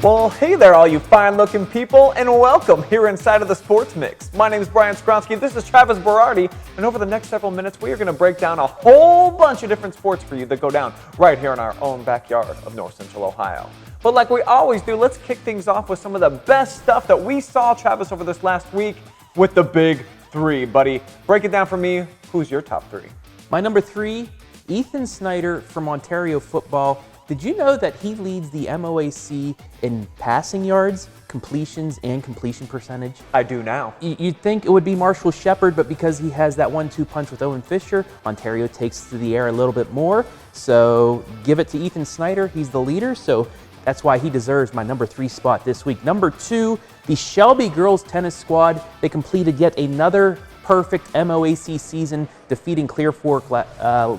Well, hey there, all you fine-looking people, and welcome here inside of the Sports Mix. My name is Brian Skowronski, this is Travis Berardi, and over the next several minutes, we are going to break down a whole bunch of different sports for you that go down right here in our own backyard of North Central Ohio. But like we always do, let's kick things off with some of the best stuff that we saw, Travis, over this last week with the Big Three. Buddy, break it down for me. Who's your top three? My number three, Ethan Snyder from Ontario football. Did you know that he leads the MOAC in passing yards, completions, and completion percentage? I do now. You'd think it would be Marshall Shepard, but because he has that 1-2 punch with Owen Fisher, Ontario takes to the air a little bit more. So give it to Ethan Snyder. He's the leader, so that's why he deserves my number three spot this week. Number two, the Shelby girls tennis squad. They completed yet another perfect MOAC season, defeating Clear Fork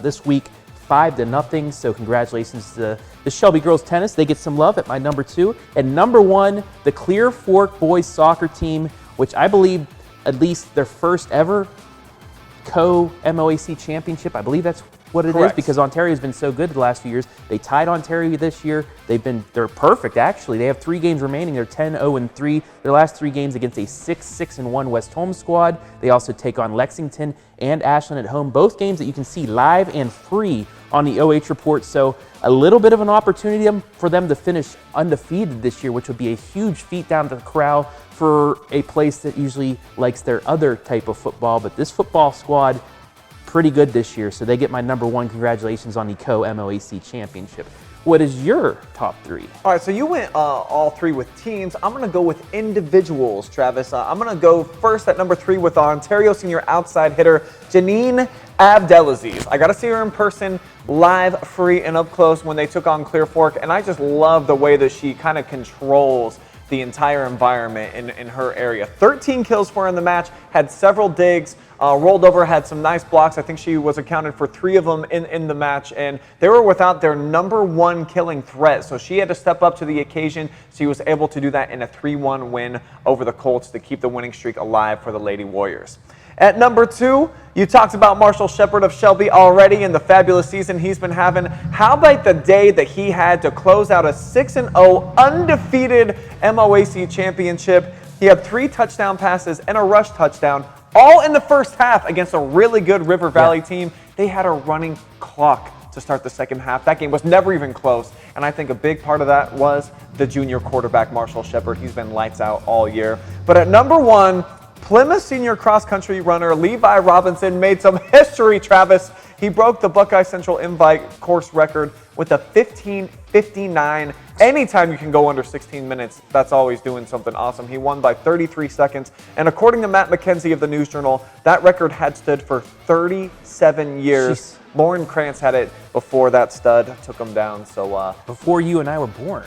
this week 5-0. So congratulations to the Shelby girls tennis. They get some love at my number two. And number one, the Clear Fork boys soccer team, which I believe at least their first ever co-MOAC championship. I believe that's what it is, because Ontario's been so good the last few years. They tied Ontario this year. They're perfect, actually. They have 3 games remaining. They're 10-0-3. Their last 3 games against a 6-6-1 West home squad. They also take on Lexington and ASHLAND at home. Both games that you can see live and free on the OH.Report. So a little bit of an opportunity for them to finish undefeated this year, which would be a huge feat down to the corral for a place that usually likes their other type of football. But this football squad, pretty good this year, so they get my number one. Congratulations on the co-MOAC championship. What is your top three? All right, so you went all three with teams. I'm going to go with individuals, Travis. I'm going to go first at number 3 with Ontario senior outside hitter JENIN ABDELAZIZ. I got to see her in person, live, free, and up close when they took on Clear Fork, and I just love the way that she kind of controls the entire environment in her area. 13 kills for her in the match, had several digs, rolled over, had some nice blocks. I think she was accounted for 3 of them in the match, and they were without their number 1 killing threat. So she had to step up to the occasion. She was able to do that in a 3-1 win over the Colts to keep the winning streak alive for the Lady Warriors. At number 2, you talked about Marshall Shepard of Shelby already and the fabulous season he's been having. How about the day that he had to close out a 6-0 undefeated MOAC championship? He had 3 touchdown passes and a rush touchdown, all in the first half against a really good River Valley team. They had a running clock to start the second half. That game was never even close, and I think a big part of that was the junior quarterback, Marshall Shepard. He's been lights out all year. But at number 1, Plymouth senior cross-country runner Levi Robinson made some history, Travis. He broke the Buckeye Central Invite course record with a 15:59. Anytime you can go under 16 minutes, that's always doing something awesome. He won by 33 seconds. And according to Matt McKenzie of the News Journal, that record had stood for 37 years. Jeez. Lauren Krantz had it before that stud took him down. So before you and I were born.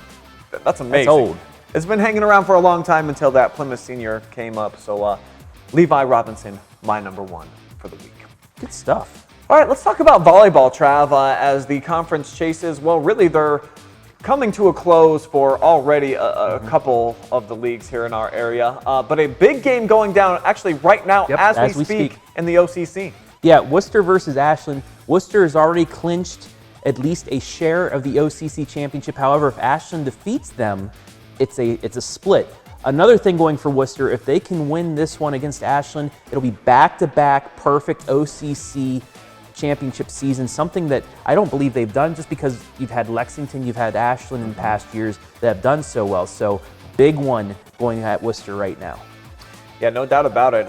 That's amazing. That's old. It's been hanging around for a long time until that Plymouth senior came up. So Levi Robinson, my number 1 for the week. Good stuff. All right, let's talk about volleyball, Trav, as the conference chases. Well, really, they're coming to a close for already a couple of the leagues here in our area. But a big game going down actually right now as we speak in the OCC. Yeah, Worcester versus ASHLAND. Worcester has already clinched at least a share of the OCC championship. However, if ASHLAND defeats them, it's a split. Another thing going for Worcester, if they can win this one against ASHLAND, it'll be back-to-back perfect OCC championship season, something that I don't believe they've done, just because you've had Lexington, you've had ASHLAND in past years that have done so well. So big one going at Worcester right now. Yeah, no doubt about it.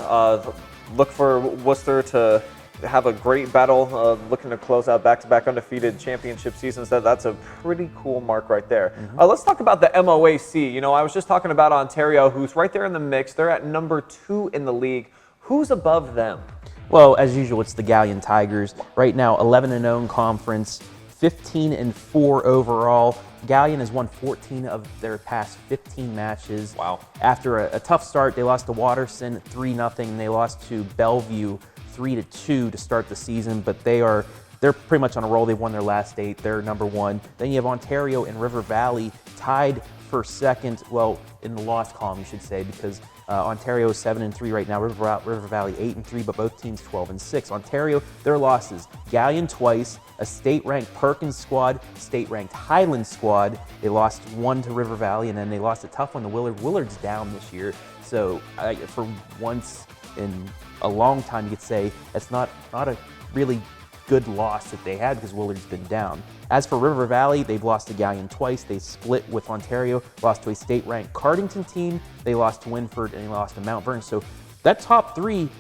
Look for Worcester to have a great battle, looking to close out back-to-back undefeated championship seasons. That's a pretty cool mark right there. Let's talk about the MOAC. You know, I was just talking about Ontario, who's right there in the mix. They're at number 2 in the league. Who's above them? Well, as usual, it's the Galion Tigers. Right now, 11-0 in conference, 15-4 overall. Galion has won 14 of their past 15 matches. Wow. After a tough start, they lost to Waterson 3-0, and they lost to Bellevue 3-2 to start the season, but they're pretty much on a roll. They've won their last 8. They're number 1. Then you have Ontario and River Valley tied for second, well, in the loss column, you should say, because Ontario is 7-3 right now. River Valley 8-3, but both teams 12-6. Ontario, their losses: Galion twice, a state-ranked Perkins squad, state-ranked Highland squad. They lost one to River Valley, and then they lost a tough one to Willard. Willard's down this year, so for once in a long time, you could say that's not a really good loss that they had because Willard's been down. As for River Valley, they've lost to Galion twice. They split with Ontario, lost to a state-ranked Cardington team. They lost to Winford, and they lost to Mount Vernon. So that top three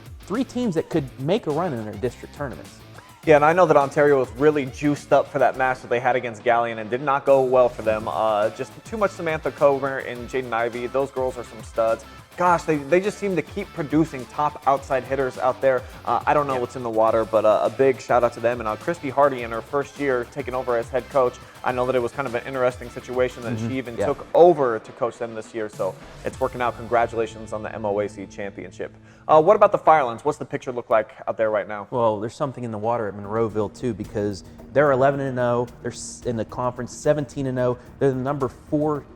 teams that could make a run in their district tournaments. Yeah, and I know that Ontario was really juiced up for that match that they had against Galion and did not go well for them. Just too much Samantha Comer and Jaden Ivey. Those girls are some studs. Gosh, they just seem to keep producing top outside hitters out there. I don't know what's in the water, but a big shout out to them. And Christy Hardy, in her first year taking over as head coach, I know that it was kind of an interesting situation that she even took over to coach them this year. So it's working out. Congratulations on the MOAC championship. What about the Firelands? What's the picture look like out there right now? Well, there's something in the water at Monroeville too, because they're 11-0. They're in the conference 17-0. They're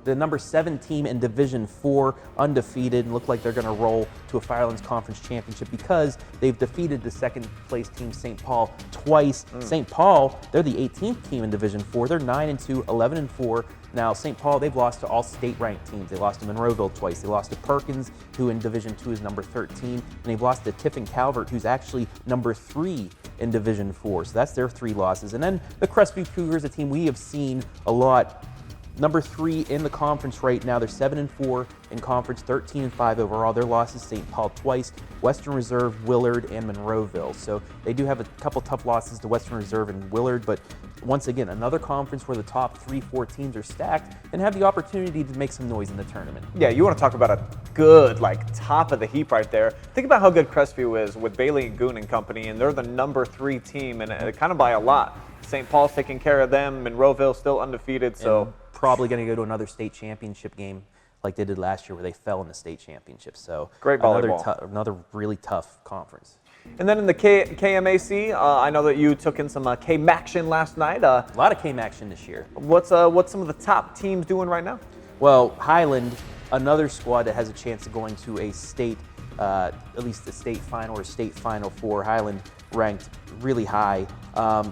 the number 7 team in Division 4, undefeated, and look like they're going to roll to a Firelands Conference championship because they've defeated the second place team, St. Paul, twice. St. Paul, they're the 18th team in Division 4. They're 9-2, 11-4. Now, St. Paul, they've lost to all state-ranked teams. They lost to Monroeville twice. They lost to Perkins, who in Division 2 is number 13. And they've lost to Tiffin Calvert, who's actually number 3 in Division 4. So that's their 3 losses. And then the CRESTVIEW Cougars, a team we have seen a lot. Number 3 in the conference right now. They're 7-4 in conference, 13-5 overall. Their losses: St. Paul twice, Western Reserve, Willard, and Monroeville. So they do have a couple tough losses to Western Reserve and Willard, but once again, another conference where the top 3-4 teams are stacked and have the opportunity to make some noise in the tournament. Yeah, you want to talk about a good, top of the heap right there. Think about how good Crestview is with Bailey and Goon and company, and they're the number 3 team, and kind of by a lot. St. Paul's taking care of them, Monroeville still undefeated, so... And probably going to go to another state championship game like they did last year where they fell in the state championship. So great volleyball. Another really tough conference. And then in the KMAC, I know that you took in some KMAction last night. A lot of KMAction this year. What's some of the top teams doing right now? Well, Highland, another squad that has a chance of going to a state, at least a state final or state final for Highland, ranked really high.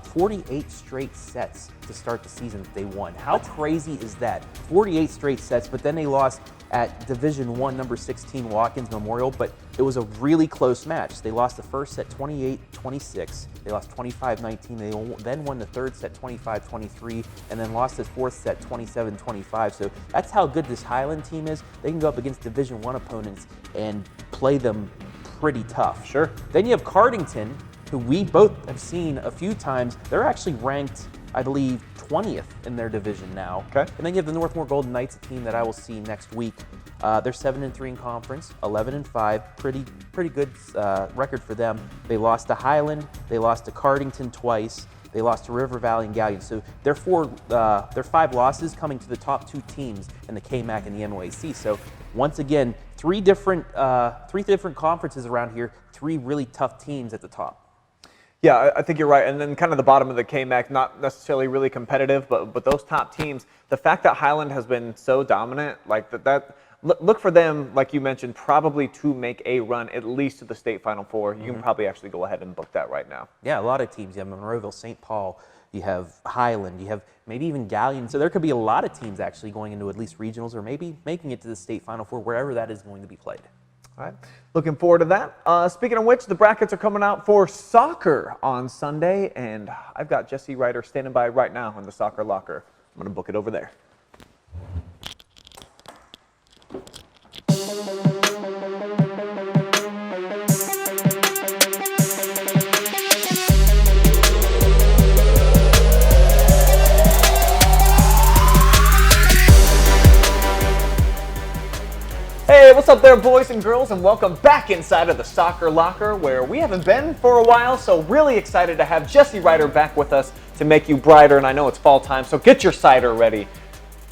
48 straight sets to start the season that they won. How crazy is that? 48 straight sets, but then they lost at Division 1, number 16 Watkins Memorial, but it was a really close match. They lost the first set 28-26. They lost 25-19. They then won the third set 25-23, and then lost the fourth set 27-25. So that's how good this Highland team is. They can go up against Division 1 opponents and play them pretty tough. Sure. Then you have Cardington, who we both have seen a few times. They're actually ranked, I believe, 20th in their division now. Okay. And then you have the Northmore Golden Knights, a team that I will see next week. They're 7-3 in conference, 11-5, pretty good record for them. They lost to Highland, they lost to Cardington twice, they lost to River Valley and Galion. So their 5 losses coming to the top 2 teams in the KMAC and the MOAC. So once again, 3 different conferences around here, 3 really tough teams at the top. Yeah, I think you're right. And then kind of the bottom of the KMAC, not necessarily really competitive, but those top teams, the fact that Highland has been so dominant, look for them, like you mentioned, probably to make a run at least to the state Final Four. You can probably actually go ahead and book that right now. Yeah, a lot of teams. You have Monroeville, St. Paul, you have Highland, you have maybe even Galion. So there could be a lot of teams actually going into at least regionals or maybe making it to the state Final Four, wherever that is going to be played. All right, looking forward to that. Speaking of which, the brackets are coming out for soccer on Sunday, and I've got Jesse Ryder standing by right now in the soccer locker. I'm going to book it over there. Hey, what's up there, boys and girls, and welcome back inside of the soccer locker, where we haven't been for a while, so really excited to have Jesse Ryder back with us to make you brighter, and I know it's fall time, so get your cider ready.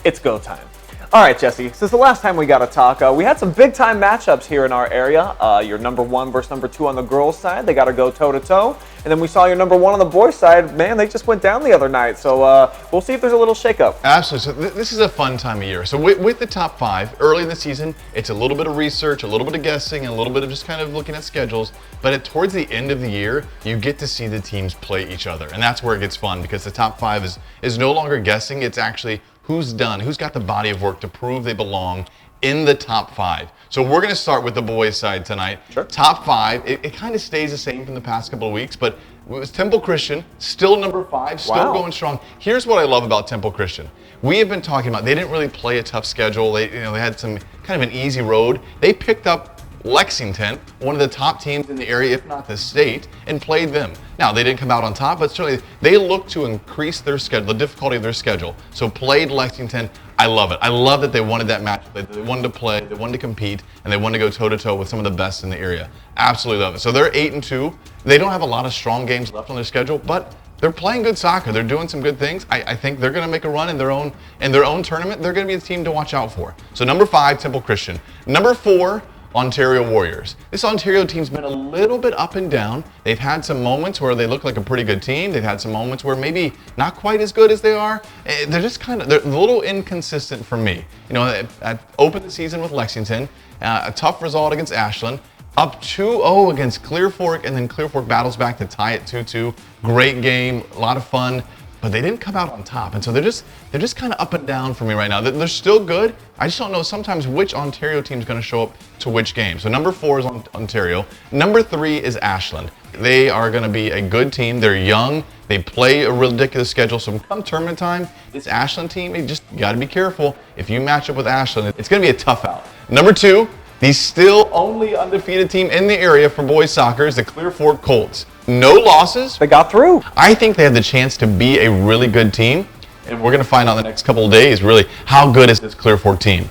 It's go time. All right, Jesse, since the last time we got to talk, we had some big-time matchups here in our area. Your number 1 versus number 2 on the girls' side. They got to go toe-to-toe. And then we saw your number 1 on the boys' side. Man, they just went down the other night. So we'll see if there's a little shakeup. Absolutely. So this is a fun time of year. So with the top 5, early in the season, it's a little bit of research, a little bit of guessing, and a little bit of just kind of looking at schedules. But towards the end of the year, you get to see the teams play each other. And that's where it gets fun, because the top 5 is no longer guessing. It's actually who's got the body of work to prove they belong in the top 5. So we're going to start with the boys' side tonight. Sure. Top 5, it kind of stays the same from the past couple of weeks, but it was Temple Christian, still number 5, still going strong. Here's what I love about Temple Christian. We have been talking about, they didn't really play a tough schedule. They had some kind of an easy road. They picked up Lexington, one of the top teams in the area, if not the state, and played them. Now, they didn't come out on top, but certainly they looked to increase their schedule, the difficulty of their schedule. So played Lexington. I love it. I love that they wanted that match. They wanted to play, they wanted to compete, and they wanted to go toe-to-toe with some of the best in the area. Absolutely love it. So they're 8-2. They don't have a lot of strong games left on their schedule, but they're playing good soccer. They're doing some good things. I think they're going to make a run in their own tournament. They're going to be a team to watch out for. So number 5, Temple Christian. Number 4, Ontario Warriors. This Ontario team's been a little bit up and down. They've had some moments where they look like a pretty good team. They've had some moments where maybe not quite as good as they are. They're just they're a little inconsistent for me. I opened the season with Lexington, a tough result against Ashland, up 2-0 against Clear Fork, and then Clear Fork battles back to tie it 2-2. Great game, a lot of fun. But they didn't come out on top, and so they're just kind of up and down for me right now. They're still good. I just don't know sometimes which Ontario team is going to show up to which game. So number 4 is Ontario. Number 3 is Ashland. They are going to be a good team. They're young. They play a ridiculous schedule. So come tournament time, this Ashland team, you got to be careful. If you match up with Ashland, it's going to be a tough out. Number 2, the still only undefeated team in the area for boys soccer is the Clear Fork Colts. No losses. They got through. I think they have the chance to be a really good team, and we're going to find out in the next couple of days, really, how good is this Clear Fork team.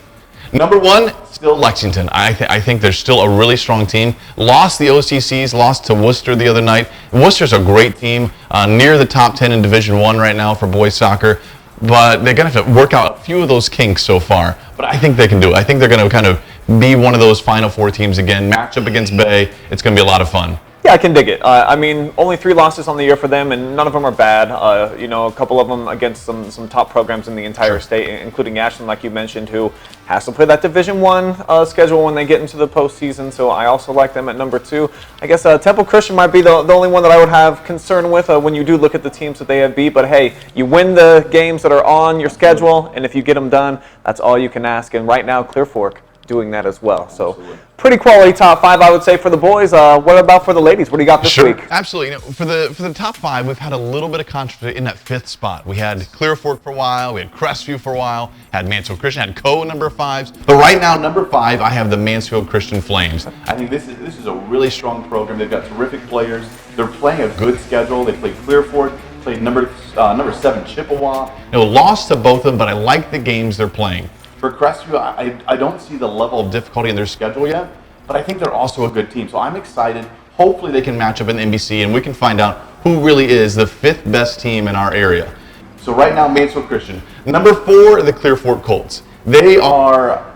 Number 1, still Lexington. I think they're still a really strong team. Lost the OCCs, lost to Worcester the other night. Worcester's a great team, near the top 10 in Division 1 right now for boys soccer, but they're going to have to work out a few of those kinks so far. But I think they can do it. I think they're going to kind of be one of those Final Four teams again, match up against Bay. It's going to be a lot of fun. Yeah, I can dig it. I mean, only 3 losses on the year for them, and none of them are bad. A couple of them against some top programs in the entire state, including Ashland, like you mentioned, who has to play that Division 1 schedule when they get into the postseason. So I also like them at number 2. I guess Temple Christian might be the only one that I would have concern with when you do look at the teams that they have beat. But hey, you win the games that are on your schedule, and if you get them done, that's all you can ask. And right now, Clear Fork doing that as well. So Absolutely. Pretty quality top 5, I would say, for the boys. What about for the ladies? What do you got this week? Absolutely. For the top 5, we've had a little bit of controversy in that 5th spot. We had Clear Fork for a while, we had Crestview for a while, had Mansfield Christian, had Co number 5s. But right now, number 5, I have the Mansfield Christian Flames. I think this is a really strong program. They've got terrific players. They're playing a good schedule. They played Clear Fork, played number 7 Chippewa. Lost to both of them, but I like the games they're playing. For Crestview, I don't see the level of difficulty in their schedule yet, but I think they're also a good team. So I'm excited. Hopefully they can match up in the NBC, and we can find out who really is the 5th best team in our area. So right now, Mansfield Christian. Number 4, the Clear Fork Colts. They are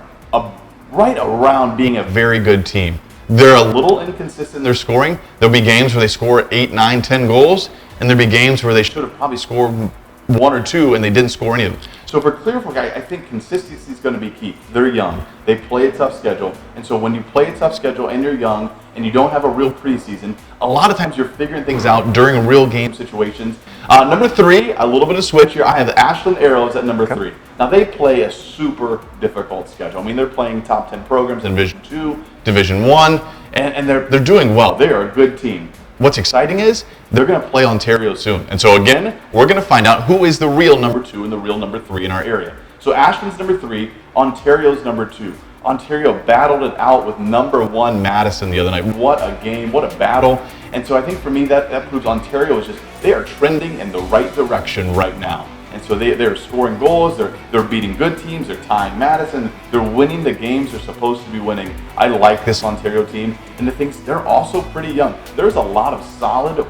right around being a very good team. They're a little inconsistent in their scoring. There'll be games where they score 8, 9, 10 goals, and there'll be games where they should have probably scored 1 or 2 and they didn't score any of them. So for Clear Fork, I think consistency is going to be key. They're young. They play a tough schedule. And so when you play a tough schedule and you're young and you don't have a real preseason, a lot of times you're figuring things out during real game situations. Number 3, a little bit of switch here. I have the Ashland Arrows at number 3. Now they play a super difficult schedule. I mean, they're playing top 10 programs in Division 2, Division 1, and they're doing well. They are a good team. What's exciting is they're going to play Ontario soon. And so again, we're going to find out who is the real number 2 and the real number 3 in our area. So Ashland's number 3, Ontario's number 2. Ontario battled it out with number 1 Madison the other night. What a game, what a battle. And so I think for me that proves Ontario is they are trending in the right direction right now. And so they're scoring goals, they're beating good teams, they're tying Madison, they're winning the games they're supposed to be winning. I like this Ontario team, and the things, they're also pretty young. There's a lot of solid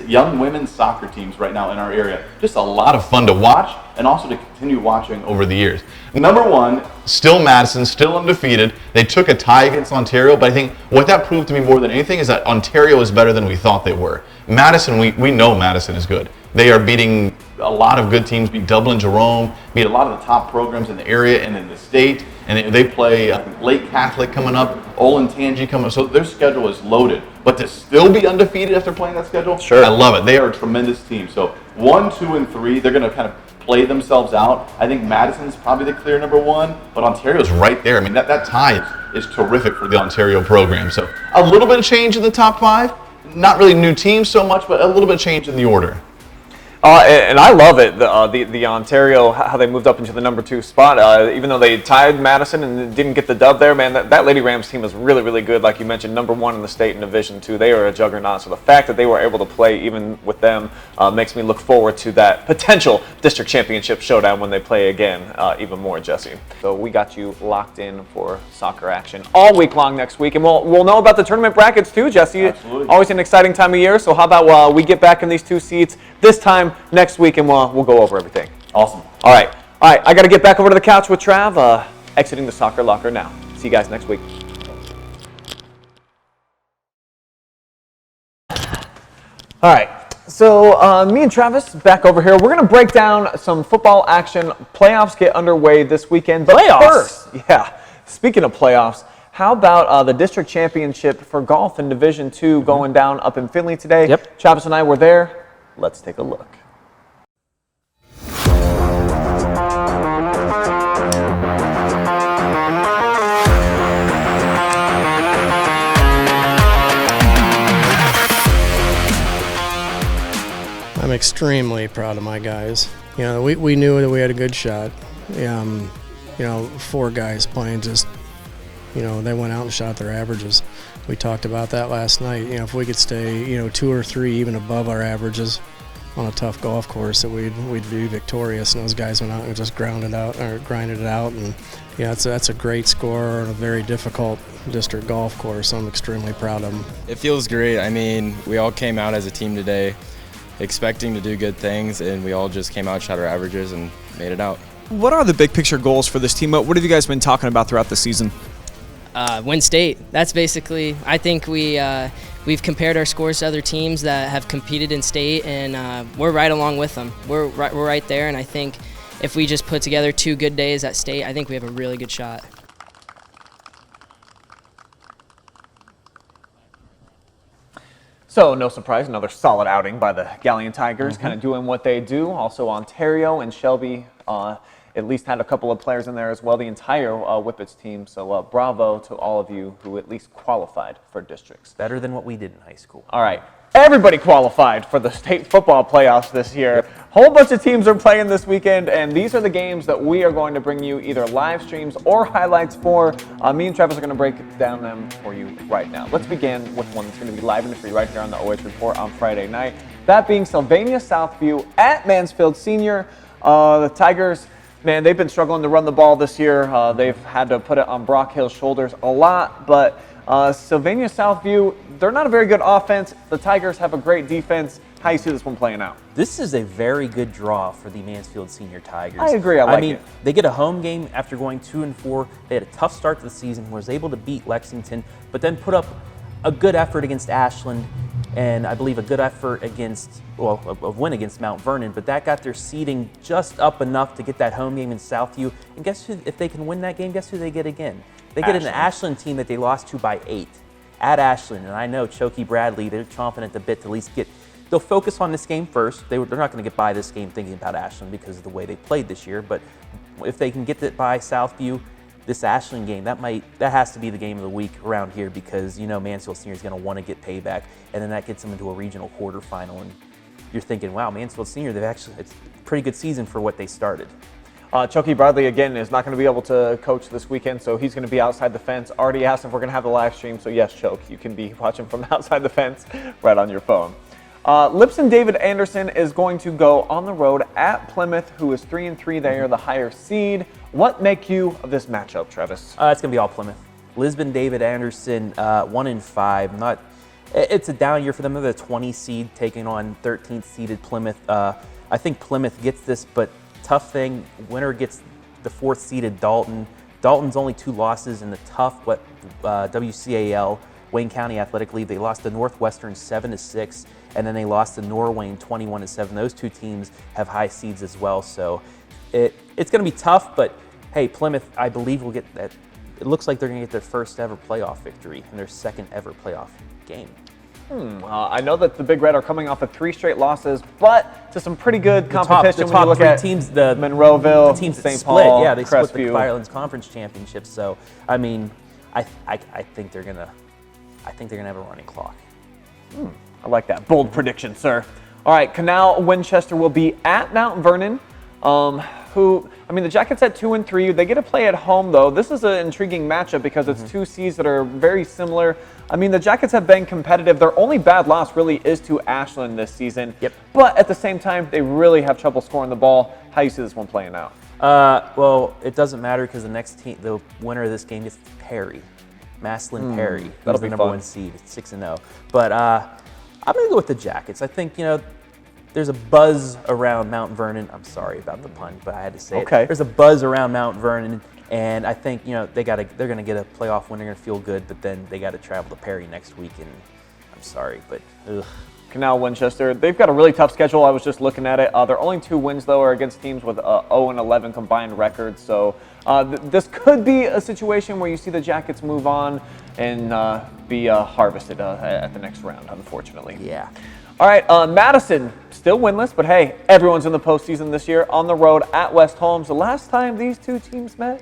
young women's soccer teams right now in our area. Just a lot of fun to watch, and also to continue watching over the years. Number 1, still Madison, still undefeated. They took a tie against Ontario, but I think what that proved to me more than anything is that Ontario is better than we thought they were. Madison, we know Madison is good. They are beating a lot of good teams, beat Dublin, Jerome, beat a lot of the top programs in the area and in the state. And they play Lake Catholic coming up, Olentangy coming up. So their schedule is loaded. But to still be undefeated after playing that schedule, sure. I love it. They are a tremendous team. So 1, 2, and 3, they're going to kind of play themselves out. I think Madison's probably the clear number 1, but Ontario's right there. I mean, that tie is terrific for the Ontario program. So a little bit of change in the top 5. Not really new teams so much, but a little bit of change in the order. And I love it, the Ontario, how they moved up into the number 2 spot. Even though they tied Madison and didn't get the dub there, man, that Lady Rams team is really, really good. Like you mentioned, number 1 in the state in Division 2. They are a juggernaut. So the fact that they were able to play even with them makes me look forward to that potential district championship showdown when they play again even more, Jesse. So we got you locked in for soccer action all week long next week. And we'll know about the tournament brackets too, Jesse. Absolutely. Always an exciting time of year. So how about we get back in these 2 seats this time next week, and we'll go over everything. Awesome. All right. I got to get back over to the couch with Trav. Exiting the soccer locker now. See you guys next week. All right. So me and Travis back over here. We're going to break down some football action. Playoffs get underway this weekend. But Playoffs? First, yeah. Speaking of playoffs, how about the district championship for golf in Division 2 going down up in Findlay today? Yep. Travis and I were there. Let's take a look. I'm extremely proud of my guys. You know, we knew that we had a good shot. You know, 4 guys playing just, you know, they went out and shot their averages. We talked about that last night. You know, if we could stay, you know, 2 or 3 even above our averages on a tough golf course, that we'd be victorious. And those guys went out and just grinded it out. And yeah, that's a great score on a very difficult district golf course. I'm extremely proud of them. It feels great. I mean, we all came out as a team today expecting to do good things, and we all just came out, shot our averages, and made it out. What are the big picture goals for this team? What have you guys been talking about throughout the season? Win state. That's basically, I think we've compared our scores to other teams that have competed in state, and we're right along with them. We're right there, and I think if we just put together 2 good days at state, I think we have a really good shot. So, no surprise, another solid outing by the Galion Tigers, kind of doing what they do. Also, Ontario and Shelby at least had a couple of players in there as well, the entire Whippets team. So, bravo to all of you who at least qualified for districts. Better than what we did in high school. All right. Everybody qualified for the state football playoffs this year. Yep. Whole bunch of teams are playing this weekend, and these are the games that we are going to bring you either live streams or highlights for. Me and Travis are going to break down them for you right now. Let's begin with one that's going to be live and free right here on the OH.Report on Friday night. That being Sylvania Southview at Mansfield Senior. The Tigers, man, they've been struggling to run the ball this year. They've had to put it on Brock Hill's shoulders a lot, but Sylvania Southview, they're not a very good offense. The Tigers have a great defense. How do you see this one playing out? This is a very good draw for the Mansfield Senior Tigers. I agree. I mean, they get a home game after going 2-4. They had a tough start to the season, was able to beat Lexington, but then put up a good effort against ASHLAND, and I believe a good effort against, well, a win against Mount Vernon, but that got their seeding just up enough to get that home game in Southview. And guess who, if they can win that game, guess who they get again? They get an ASHLAND team that they lost to by 8 at ASHLAND. And I know Choky Bradley, they're chomping at the bit to at least get, they'll focus on this game first. They're not going to get by this game thinking about ASHLAND because of the way they played this year. But if they can get it by Southview, this ASHLAND game, that has to be the game of the week around here, because you know Mansfield Senior is going to want to get payback, and then that gets them into a regional quarterfinal. And you're thinking, wow, Mansfield Senior, it's a pretty good season for what they started. Choky Bradley, again, is not going to be able to coach this weekend, so he's going to be outside the fence. Already asked if we're going to have the live stream, so yes, Choke, you can be watching from outside the fence right on your phone. Lipson David Anderson is going to go on the road at Plymouth, who is 3-3. They are the higher seed. What make you of this matchup, Travis? It's going to be all Plymouth. Lisbon David Anderson, 1-5. It's a down year for them. They're the 20 seed taking on 13th seeded Plymouth. I think Plymouth gets this, but tough thing, winner gets the 4th seeded Dalton. Dalton's only 2 losses in the tough WCAL, Wayne County Athletic League. They lost to Northwestern 7-6, and then they lost to Norway 21-7. Those two teams have high seeds as well, so it's going to be tough, but hey, Plymouth, I believe, will get that. It looks like they're going to get their first ever playoff victory and their second ever playoff game. I know that the Big Red are coming off of 3 straight losses, but to some pretty good competition. The when you top look 3 at teams, the Monroeville, the teams that St. split, Paul, yeah, they split the Crestview. Firelands Conference Championship. So, I mean, I think they're gonna have a running clock. I like that bold prediction, sir. All right, CANAL Winchester will be at Mount Vernon. The Jackets at 2 and 3. They get to play at home, though. This is an intriguing matchup because it's 2 seeds that are very similar. I mean, the Jackets have been competitive. Their only bad loss really is to Ashland this season. Yep. But at the same time, they really have trouble scoring the ball. How do you see this one playing out? Well, it doesn't matter because the next team, the winner of this game gets Perry, Massillon Perry. That'll Who's be the number fun. 1 seed, 6-0. But I'm gonna go with the Jackets. I think there's a buzz around Mount Vernon. I'm sorry about the pun, but I had to say Okay. it. There's a buzz around Mount Vernon, and I think they're going to get a playoff win. They're going to feel good, but then they got to travel to Perry next week, and I'm sorry, but ugh. CANAL Winchester, they've got a really tough schedule. I was just looking at it. Their only 2 wins, though, are against teams with 0-11 combined records. So this could be a situation where you see the Jackets move on and be harvested at the next round, unfortunately. Yeah. All right, Madison, still winless, but hey, everyone's in the postseason this year on the road at West Holmes. The last time these 2 teams met,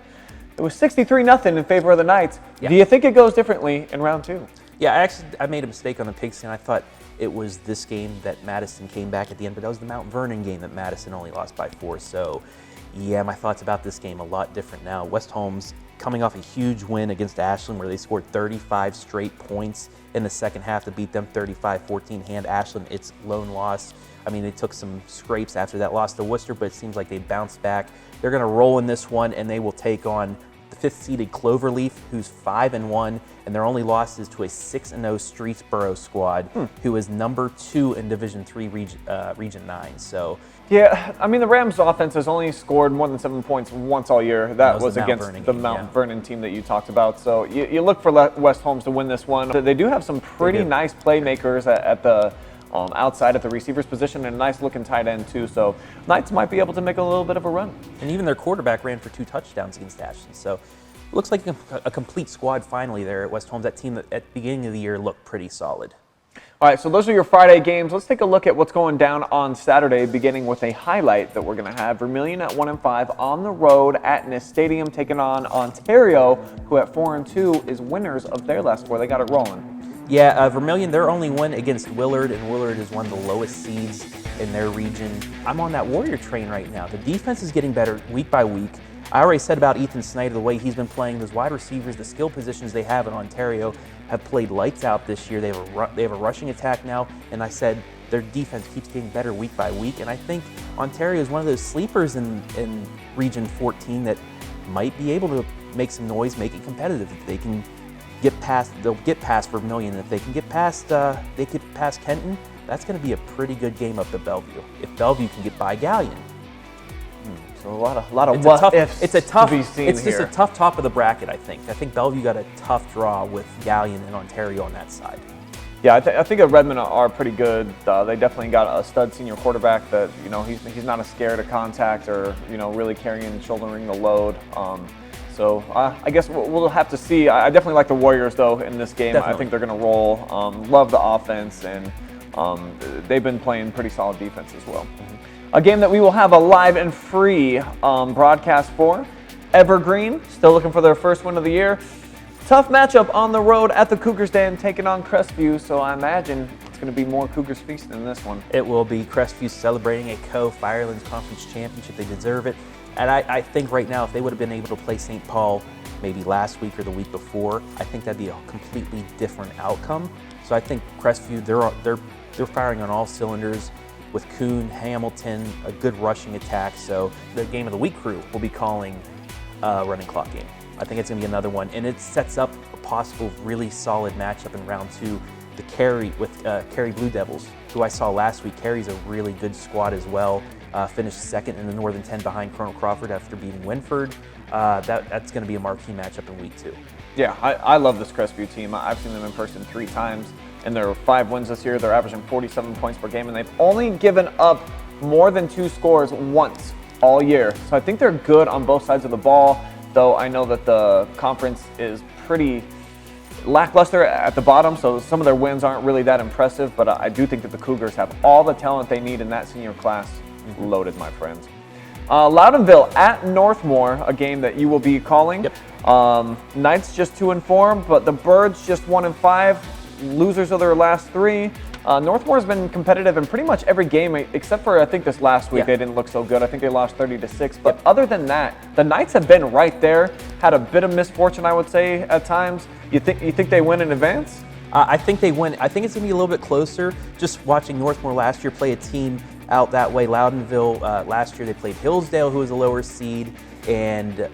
it was 63-0 in favor of the Knights. Yeah. Do you think it goes differently in round 2? Yeah, I made a mistake on the pigskin. I thought it was this game that Madison came back at the end, but that was the Mount Vernon game that Madison only lost by 4. So, yeah, my thoughts about this game a lot different now. West Holmes coming off a huge win against Ashland where they scored 35 straight points in the second half to beat them 35-14, hand Ashland its lone loss. I mean, they took some scrapes after that loss to Worcester, but it seems like they bounced back. They're going to roll in this one, and they will take on the 5th-seeded Cloverleaf, who's 5-1, and their only loss is to a 6-0 Streetsboro squad, who is number 2 in Division III Region 9. So, yeah, I mean, the Rams' offense has only scored more than 7 points once all year. That was the Mount against Vernon the game, Mount Vernon team that you talked about. So you look for West Holmes to win this one. They do have some pretty nice playmakers at the outside at the receivers position and a nice-looking tight end, too. So Knights might be able to make a little bit of a run. And even their quarterback ran for 2 touchdowns against Ashland. So it looks like a complete squad finally there at West Holmes. That team that at the beginning of the year looked pretty solid. All right, so those are your Friday games. Let's take a look at what's going down on Saturday, beginning with a highlight that we're going to have. Vermilion at 1-5 on the road at Niss Stadium, taking on Ontario, who at 4-2 is winners of their last 4. They got it rolling. Yeah, Vermilion, their only win against Willard, and Willard is one of the lowest seeds in their region. I'm on that Warrior train right now. The defense is getting better week by week. I already said about Ethan Snyder, the way he's been playing, those wide receivers, the skill positions they have in Ontario have played lights out this year. They have a rushing attack now, and I said their defense keeps getting better week by week, and I think Ontario is one of those sleepers in Region 14 that might be able to make some noise, make it competitive. If they can get past, they'll get past Vermilion. If they can get past, Kenton, that's going to be a pretty good game up at Bellevue. If Bellevue can get by Galion. So a lot of what ifs it's a tough, to be seen it's here. just a tough top of the bracket, I think. I think Bellevue got a tough draw with Galion and Ontario on that side. Yeah, I think Redmond are pretty good. They definitely got a stud senior quarterback that, he's not scared of contact or, really carrying and shouldering the load. So I guess we'll have to see. I definitely like the Warriors, though, in this game. Definitely. I think they're going to roll. Love the offense, and they've been playing pretty solid defense as well. A game that we will have a live and free broadcast for. Evergreen, still looking for their first win of the year. Tough matchup on the road at the Cougars Den, taking on Crestview, so I imagine it's going to be more Cougars feast than this one. It will be Crestview celebrating a Firelands Conference championship. They deserve it. And I think right now, if they would have been able to play St. Paul maybe last week or the week before, I think that'd be a completely different outcome. So I think Crestview, they're firing on all cylinders with Kuhn, Hamilton, a good rushing attack. So the Game of the Week crew will be calling a running clock game. I think it's going to be another one. And it sets up a possible really solid matchup in round 2. The Cary with Cary Blue Devils, who I saw last week. Cary's a really good squad as well. Finished second in the Northern 10 behind Colonel Crawford after beating Winford. That's going to be a marquee matchup in week 2. Yeah, I love this Crestview team. I've seen them in person 3 times. in their 5 wins this year. They're averaging 47 points per game, and they've only given up more than 2 scores once all year. So I think they're good on both sides of the ball, though I know that the conference is pretty lackluster at the bottom, so some of their wins aren't really that impressive, but I do think that the Cougars have all the talent they need in that senior class loaded, my friends. Loudonville at Northmore, a game that you will be calling. Yep. Knights just 2-4, but the Birds just 1-5, losers of their last 3. Northmore's been competitive in pretty much every game except for I think this last week. They didn't look so good. I think they lost 30-6. But other than that, the Knights have been right there. Had a bit of misfortune, I would say, at times. You think they win in advance? I think they win. I think it's going to be a little bit closer. Just watching Northmore last year play a team out that way. Loudonville last year they played Hillsdale, who was a lower seed, and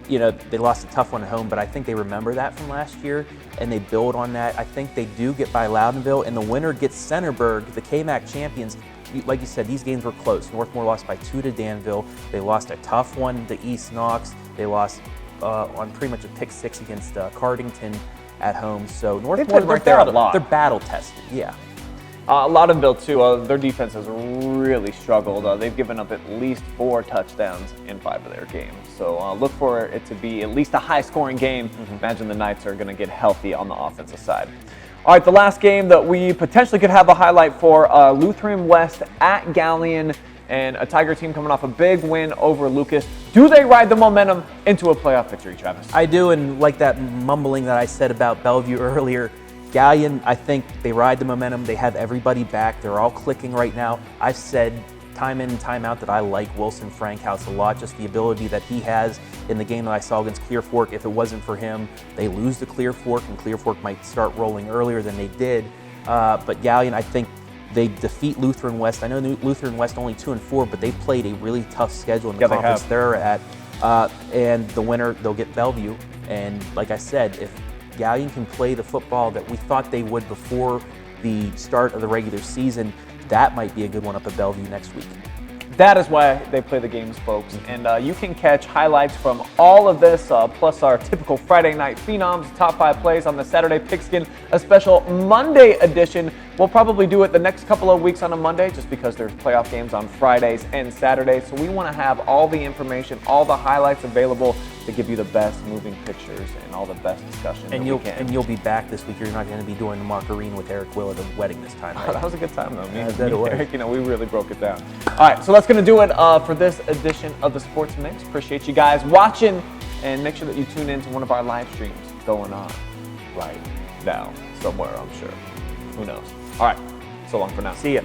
they lost a tough one at home. But I think they remember that from last year, and they build on that. I think they do get by Loudonville, and the winner gets Centerburg, the KMAC champions. Like you said, these games were close. Northmore lost by 2 to Danville. They lost a tough one to East Knox. They lost on pretty much a pick 6 against Cardington at home. So Northmore, right there a lot. They're battle tested. Yeah. Loudonville too, their defense has really struggled. They've given up at least 4 touchdowns in 5 of their games. So look for it to be at least a high-scoring game. Imagine the Knights are going to get healthy on the offensive side. All right, the last game that we potentially could have a highlight for, Lutheran West at Galion, and a Tiger team coming off a big win over Lucas. Do they ride the momentum into a playoff victory, Travis? I do, and like that mumbling that I said about Bellevue earlier, Galion, I think they ride the momentum. They have everybody back. They're all clicking right now. I've said time in and time out that I like Wilson Frankhouse a lot, just the ability that he has in the game that I saw against Clear Fork. If it wasn't for him, they lose to Clear Fork, and Clear Fork might start rolling earlier than they did. But Galion, I think they defeat Lutheran West. I know Lutheran West only 2-4, but they played a really tough schedule in the conference they're at. And the winner, they'll get Bellevue. And like I said, if Galion can play the football that we thought they would before the start of the regular season, that might be a good one up at Bellevue next week. That is why they play the games, folks. And you can catch highlights from all of this, plus our typical Friday night Phenoms, top 5 plays on the Saturday Pigskin, a special Monday edition. We'll probably do it the next couple of weeks on a Monday just because there's playoff games on Fridays and Saturdays. So we want to have all the information, all the highlights available to give you the best moving pictures and all the best discussion. And you'll be back this week. You're not going to be doing the Margarine with Eric Will at the wedding this time, right? Oh, that was a good time, though. Me and Eric, we really broke it down. All right, so that's going to do it for this edition of the Sports Mix. Appreciate you guys watching, and make sure that you tune in to one of our live streams going on right now somewhere, I'm sure. Who knows? All right, so long for now. See ya.